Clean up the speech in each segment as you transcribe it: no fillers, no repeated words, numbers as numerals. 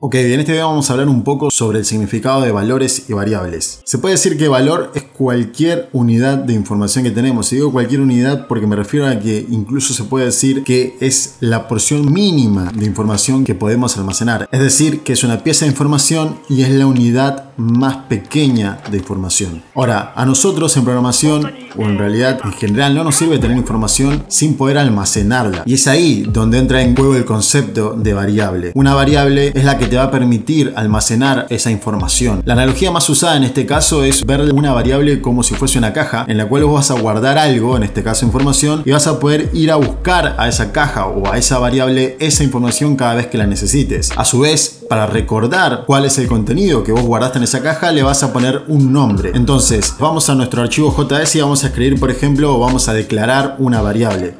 Ok, en este video vamos a hablar un poco sobre el significado de valores y variables. Se puede decir que valor es cualquier unidad de información que tenemos. Y digo cualquier unidad porque me refiero a que incluso se puede decir que es la porción mínima de información que podemos almacenar. Es decir, que es una pieza de información y es la unidad más pequeña de información. Ahora, a nosotros en programación, o en realidad en general, no nos sirve tener información sin poder almacenarla. Y es ahí donde entra en juego el concepto de variable. Una variable es la que te va a permitir almacenar esa información. La analogía más usada en este caso es ver una variable como si fuese una caja en la cual vos vas a guardar algo, en este caso información, y vas a poder ir a buscar a esa caja o a esa variable esa información cada vez que la necesites. A su vez, para recordar cuál es el contenido que vos guardaste en esa caja, le vas a poner un nombre. Entonces, vamos a nuestro archivo JS y vamos a escribir, por ejemplo, o vamos a declarar una variable.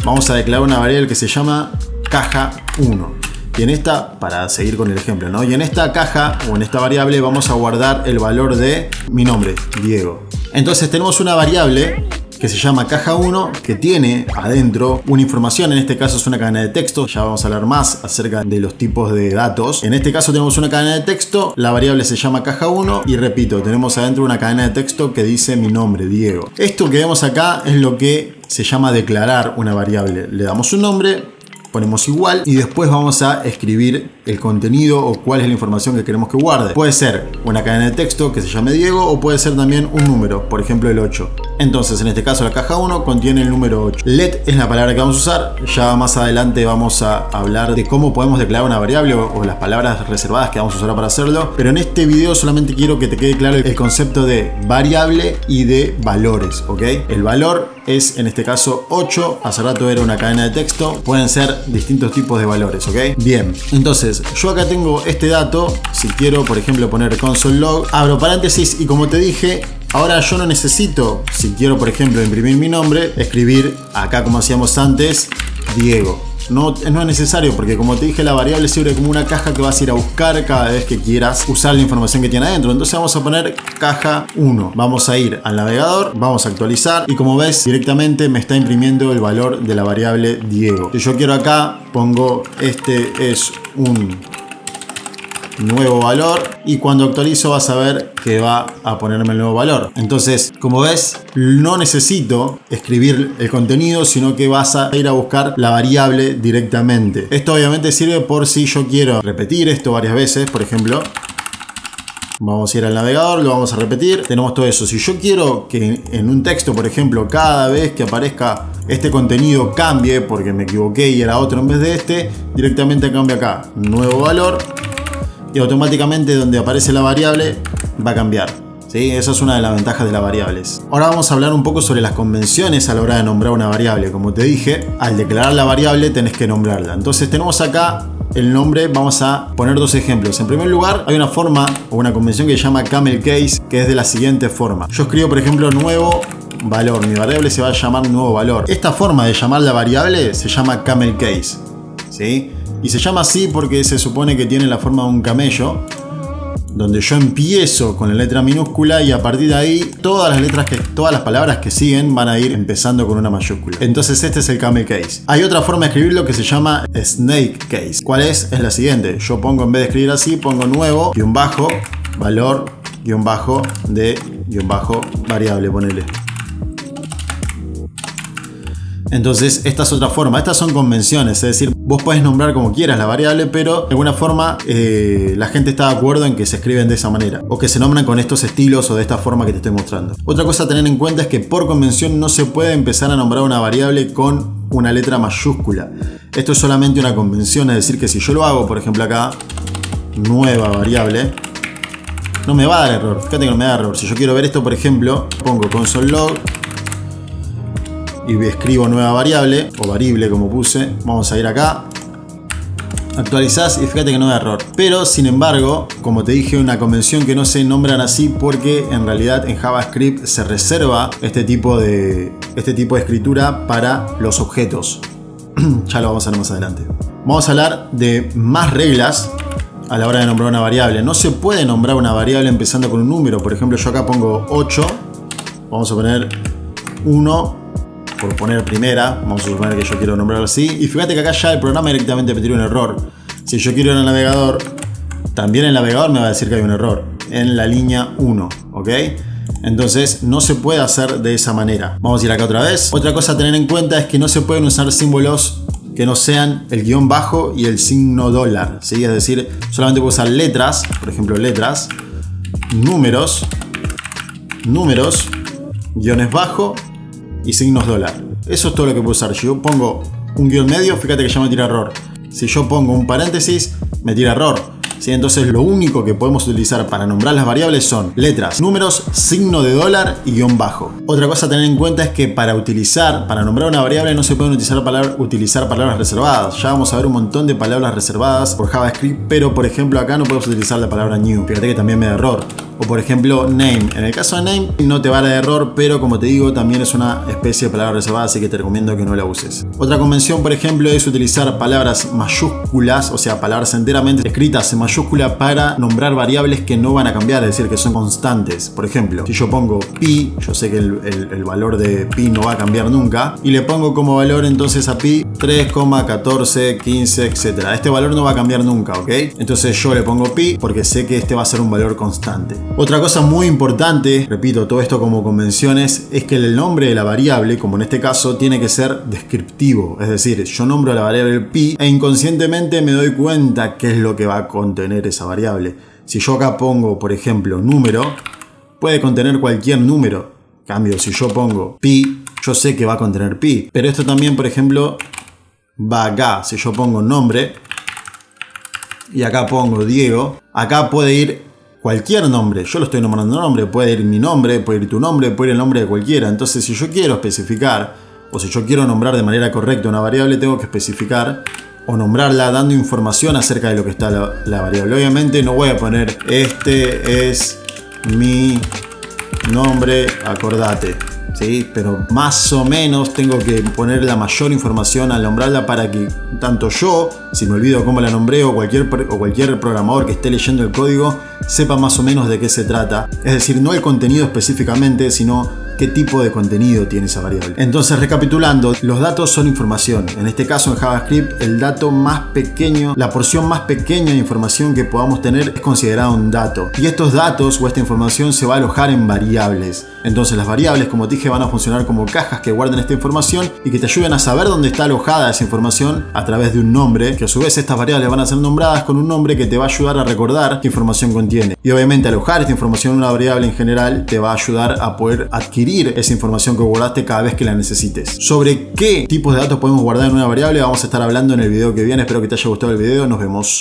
Vamos a declarar una variable que se llama caja 1. Y en esta, para seguir con el ejemplo, ¿no? Y en esta caja o en esta variable vamos a guardar el valor de mi nombre, Diego. Entonces tenemos una variable que se llama caja 1, que tiene adentro una información, en este caso es una cadena de texto, ya vamos a hablar más acerca de los tipos de datos. En este caso tenemos una cadena de texto, la variable se llama caja 1 y repito, tenemos adentro una cadena de texto que dice mi nombre, Diego. Esto que vemos acá es lo que se llama declarar una variable. Le damos un nombre, ponemos igual y después vamos a escribir el contenido o cuál es la información que queremos que guarde. Puede ser una cadena de texto que se llame Diego o puede ser también un número, por ejemplo el 8. Entonces en este caso la caja 1 contiene el número 8. Let es la palabra que vamos a usar. Ya más adelante vamos a hablar de cómo podemos declarar una variable o las palabras reservadas que vamos a usar para hacerlo. Pero en este video solamente quiero que te quede claro el concepto de variable y de valores, ¿ok? El valor es en este caso 8. Hace rato era una cadena de texto. Pueden ser distintos tipos de valores, ¿ok? Bien, entonces yo acá tengo este dato. Si quiero, por ejemplo, poner console log, abro paréntesis y como te dije, ahora yo no necesito, si quiero, por ejemplo, imprimir mi nombre, escribir acá como hacíamos antes, Diego. No es necesario porque, como te dije, la variable sirve como una caja que vas a ir a buscar cada vez que quieras usar la información que tiene adentro. Entonces vamos a poner caja 1. Vamos a ir al navegador, vamos a actualizar y como ves directamente me está imprimiendo el valor de la variable Diego. Si yo quiero acá, pongo este es un nuevo valor y cuando actualizo vas a ver que va a ponerme el nuevo valor. Entonces, como ves, no necesito escribir el contenido, sino que vas a ir a buscar la variable directamente. Esto obviamente sirve por si yo quiero repetir esto varias veces. Por ejemplo, vamos a ir al navegador, lo vamos a repetir. Tenemos todo eso. Si yo quiero que en un texto, por ejemplo, cada vez que aparezca este contenido cambie porque me equivoqué y era otro en vez de este, directamente cambia acá, nuevo valor. Y automáticamente donde aparece la variable va a cambiar, ¿sí? Esa es una de las ventajas de las variables. Ahora vamos a hablar un poco sobre las convenciones a la hora de nombrar una variable. Como te dije, al declarar la variable tenés que nombrarla. Entonces tenemos acá el nombre, vamos a poner dos ejemplos. En primer lugar, hay una forma o una convención que se llama camel case, que es de la siguiente forma. Yo escribo, por ejemplo, nuevo valor. Mi variable se va a llamar nuevo valor. Esta forma de llamar la variable se llama camel case, ¿sí? Y se llama así porque se supone que tiene la forma de un camello, donde yo empiezo con la letra minúscula y a partir de ahí todas las palabras que siguen van a ir empezando con una mayúscula. Entonces este es el camel case. Hay otra forma de escribirlo que se llama snake case. ¿Cuál es? Es la siguiente. Yo pongo, en vez de escribir así, pongo nuevo, guión bajo, valor, guión bajo, de, guión bajo, variable, ponele. Entonces esta es otra forma, estas son convenciones, es decir, vos podés nombrar como quieras la variable, pero de alguna forma la gente está de acuerdo en que se escriben de esa manera o que se nombran con estos estilos o de esta forma que te estoy mostrando. Otra cosa a tener en cuenta es que por convención no se puede empezar a nombrar una variable con una letra mayúscula. Esto es solamente una convención, es decir, que si yo lo hago, por ejemplo acá, nueva variable, no me va a dar error, fíjate que no me da error. Si yo quiero ver esto, por ejemplo, pongo console log y escribo nueva variable o variable como puse, vamos a ir acá, actualizás y fíjate que no da error. Pero sin embargo, como te dije, una convención que no se nombran así porque en realidad en JavaScript se reserva este tipo de escritura para los objetos. Ya lo vamos a ver más adelante. Vamos a hablar de más reglas a la hora de nombrar una variable. No se puede nombrar una variable empezando con un número. Por ejemplo, yo acá pongo 8, vamos a poner 1 por poner primera, vamos a suponer que yo quiero nombrarlo así, y fíjate que acá ya el programa directamente me tira un error. Si yo quiero ir al navegador también el navegador me va a decir que hay un error en la línea 1, ¿ok? Entonces no se puede hacer de esa manera. Vamos a ir acá otra vez. Otra cosa a tener en cuenta es que no se pueden usar símbolos que no sean el guión bajo y el signo dólar, ¿sí? Es decir, solamente puedo usar letras, por ejemplo letras, números, guiones bajo y signos dólar. Eso es todo lo que puedo usar. Si yo pongo un guión medio, fíjate que ya me tira error. Si yo pongo un paréntesis, me tira error. ¿Sí? Entonces lo único que podemos utilizar para nombrar las variables son letras, números, signo de dólar y guión bajo. Otra cosa a tener en cuenta es que para nombrar una variable no se pueden utilizar palabras reservadas. Ya vamos a ver un montón de palabras reservadas por JavaScript, pero por ejemplo acá no podemos utilizar la palabra new. Fíjate que también me da error. O por ejemplo name. En el caso de name no te va a dar error, pero como te digo también es una especie de palabra reservada, así que te recomiendo que no la uses. Otra convención por ejemplo es utilizar palabras mayúsculas, o sea palabras enteramente escritas en mayúscula para nombrar variables que no van a cambiar, es decir que son constantes. Por ejemplo, si yo pongo pi, yo sé que el valor de pi no va a cambiar nunca, y le pongo como valor entonces a pi 3,1415, etc. Este valor no va a cambiar nunca, ¿ok? Entonces yo le pongo pi porque sé que este va a ser un valor constante. Otra cosa muy importante, repito, todo esto como convenciones, es que el nombre de la variable, como en este caso, tiene que ser descriptivo. Es decir, yo nombro la variable pi e inconscientemente me doy cuenta qué es lo que va a contener esa variable. Si yo acá pongo, por ejemplo, número, puede contener cualquier número. En cambio, si yo pongo pi, yo sé que va a contener pi. Pero esto también, por ejemplo, va acá. Si yo pongo nombre y acá pongo Diego, acá puede ir cualquier nombre. Yo lo estoy nombrando nombre, puede ir mi nombre, puede ir tu nombre, puede ir el nombre de cualquiera. Entonces si yo quiero especificar o si yo quiero nombrar de manera correcta una variable, tengo que especificar o nombrarla dando información acerca de lo que está la variable. Obviamente no voy a poner este es mi nombre, acordate, ¿sí? Pero más o menos tengo que poner la mayor información al nombrarla para que tanto yo, si me olvido cómo la nombré, o cualquier programador que esté leyendo el código sepa más o menos de qué se trata. Es decir, no el contenido específicamente, sino qué tipo de contenido tiene esa variable. Entonces, recapitulando, los datos son información. En este caso, en JavaScript, el dato más pequeño, la porción más pequeña de información que podamos tener es considerada un dato. Y estos datos o esta información se va a alojar en variables. Entonces, las variables, como te dije, van a funcionar como cajas que guarden esta información y que te ayuden a saber dónde está alojada esa información a través de un nombre, que a su vez estas variables van a ser nombradas con un nombre que te va a ayudar a recordar qué información contiene. Y obviamente alojar esta información en una variable en general te va a ayudar a poder adquirir esa información que guardaste cada vez que la necesites. Sobre qué tipos de datos podemos guardar en una variable vamos a estar hablando en el video que viene. Espero que te haya gustado el video. Nos vemos.